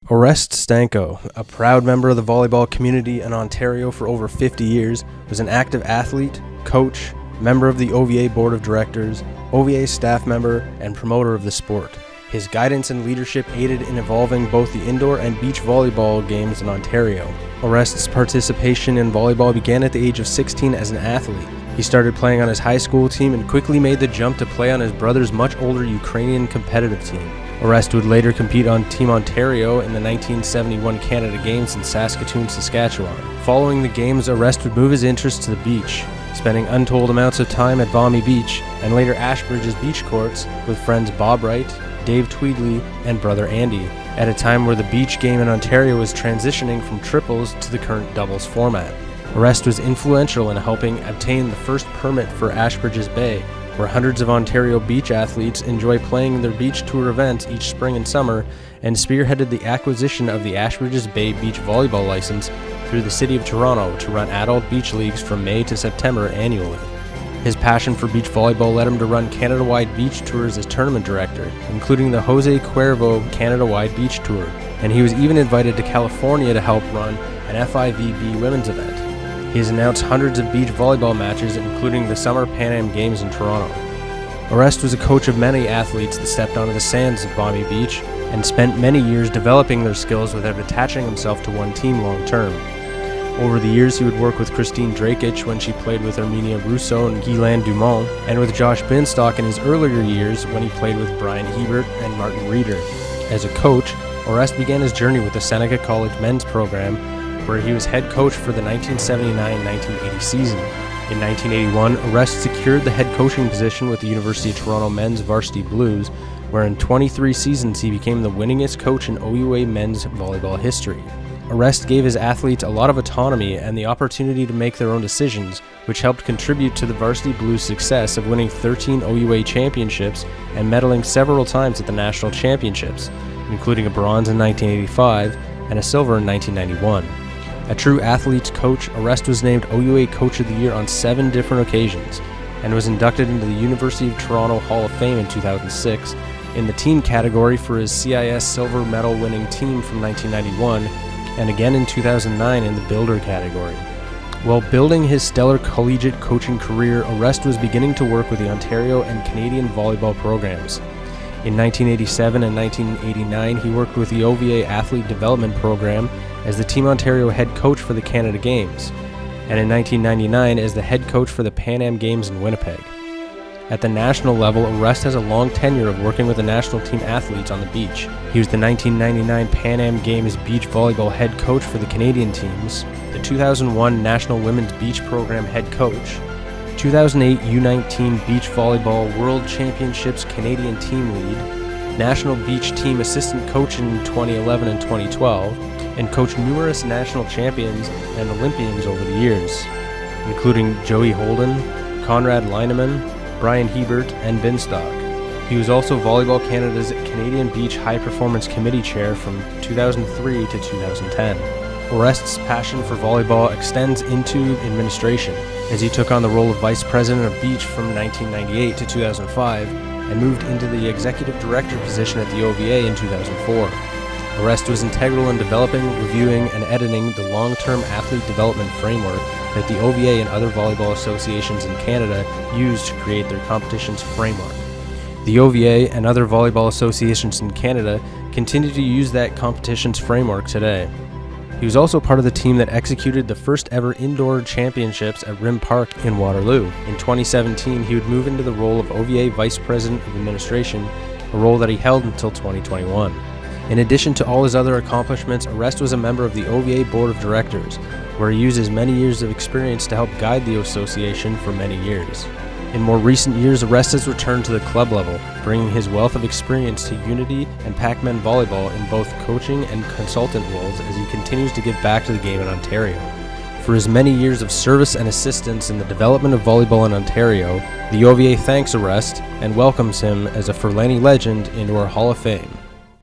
Orest Stanko, a proud member of the volleyball community in Ontario for over 50 years, was an active athlete, coach, member of the OVA Board of Directors, OVA staff member, and promoter of the sport. His guidance and leadership aided in evolving both the indoor and beach volleyball games in Ontario. Orest's participation in volleyball began at the age of 16 as an athlete. He started playing on his high school team and quickly made the jump to play on his brother's much older Ukrainian competitive team. Orest would later compete on Team Ontario in the 1971 Canada Games in Saskatoon, Saskatchewan. Following the games, Orest would move his interest to the beach, spending untold amounts of time at Balmy Beach and later Ashbridge's beach courts with friends Bob Wright, Dave Tweedley, and brother Andy, at a time where the beach game in Ontario was transitioning from triples to the current doubles format. Orest was influential in helping obtain the first permit for Ashbridge's Bay, where hundreds of Ontario beach athletes enjoy playing their beach tour events each spring and summer, and spearheaded the acquisition of the Ashbridge's Bay beach volleyball license through the City of Toronto to run adult beach leagues from May to September annually. His passion for beach volleyball led him to run Canada-wide beach tours as tournament director, including the Jose Cuervo Canada-wide beach tour, and he was even invited to California to help run an FIVB women's event. He has announced hundreds of beach volleyball matches, including the Summer Pan Am Games in Toronto. Orest was a coach of many athletes that stepped onto the sands of Balmy Beach and spent many years developing their skills without attaching himself to one team long term. Over the years, he would work with Christine Drakic when she played with Armenia Rousseau and Guylaine Dumont, and with Josh Binstock in his earlier years when he played with Brian Hebert and Martin Reeder. As a coach, Orest began his journey with the Seneca College men's program, where he was head coach for the 1979-1980 season. In 1981, Orest secured the head coaching position with the University of Toronto men's varsity Blues, where in 23 seasons he became the winningest coach in OUA men's volleyball history. Orest gave his athletes a lot of autonomy and the opportunity to make their own decisions, which helped contribute to the varsity Blues' success of winning 13 OUA championships and medaling several times at the national championships, including a bronze in 1985 and a silver in 1991. A true athlete's coach, Orest was named OUA Coach of the Year on 7 different occasions and was inducted into the University of Toronto Hall of Fame in 2006 in the team category for his CIS silver medal winning team from 1991 and again in 2009 in the builder category. While building his stellar collegiate coaching career, Orest was beginning to work with the Ontario and Canadian volleyball programs. In 1987 and 1989, he worked with the OVA Athlete Development Program as the Team Ontario head coach for the Canada Games, and in 1999 as the head coach for the Pan Am Games in Winnipeg. At the national level, Orest has a long tenure of working with the national team athletes on the beach. He was the 1999 Pan Am Games beach volleyball head coach for the Canadian teams, the 2001 National Women's Beach Program head coach, 2008 U19 Beach Volleyball World Championships Canadian team lead, National Beach Team assistant coach in 2011 and 2012, and coached numerous national champions and Olympians over the years, including Joey Holden, Conrad Lineman, Brian Hebert, and Binstock. He was also Volleyball Canada's Canadian Beach High Performance Committee Chair from 2003 to 2010. Orest's passion for volleyball extends into administration, as he took on the role of Vice President of Beach from 1998 to 2005 and moved into the Executive Director position at the OVA in 2004. Orest was integral in developing, reviewing, and editing the long-term athlete development framework that the OVA and other volleyball associations in Canada use to create their competitions framework. The OVA and other volleyball associations in Canada continue to use that competitions framework today. He was also part of the team that executed the first ever indoor championships at Rim Park in Waterloo. In 2017, he would move into the role of OVA Vice President of Administration, a role that he held until 2021. In addition to all his other accomplishments, Orest was a member of the OVA Board of Directors, where he used his many years of experience to help guide the association for many years. In more recent years, Orest has returned to the club level, bringing his wealth of experience to Unity and Pac-Men volleyball in both coaching and consultant roles as he continues to give back to the game in Ontario. For his many years of service and assistance in the development of volleyball in Ontario, the OVA thanks Orest and welcomes him as a Furlani Legend into our Hall of Fame.